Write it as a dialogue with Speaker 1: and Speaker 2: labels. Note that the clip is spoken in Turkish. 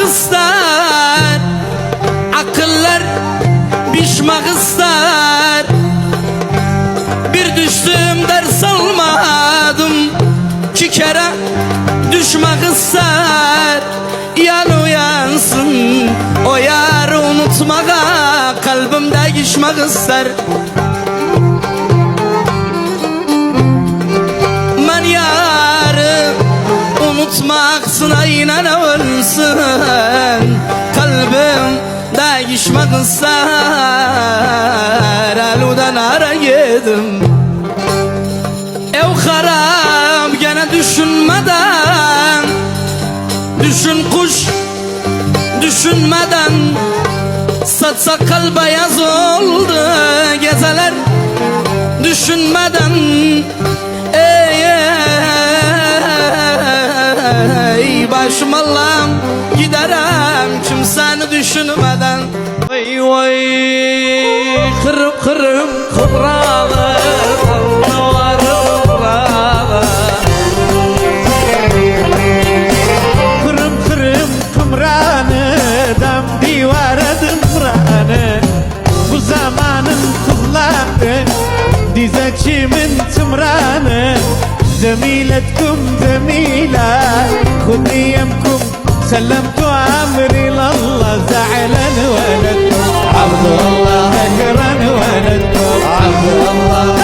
Speaker 1: ister, akıllar pişmek ister. Bir düştüm ders almadım, 2 kere düşmek ister. Yan uyansın o yarı unutmağa, kalbimde geçmek ister. Ben yarı unutmaksına inan ölsün, kalbimde geçmek ister. Eludan ara yedim ev harap, gene düşünmeden, düşün kuş düşünmeden. Saç sakal beyaz oldu gezeler düşünmeden. Ey ey başım Allah'ım giderim kimseni düşünmeden. Vay vay kırım kırım kıprağı
Speaker 2: ديزاتشي من تمرانة زميلتكم زميلة خذني يمكم سلمتوا عمري لله زعلا ولدكم عبد الله أكرم ولدكم عبد الله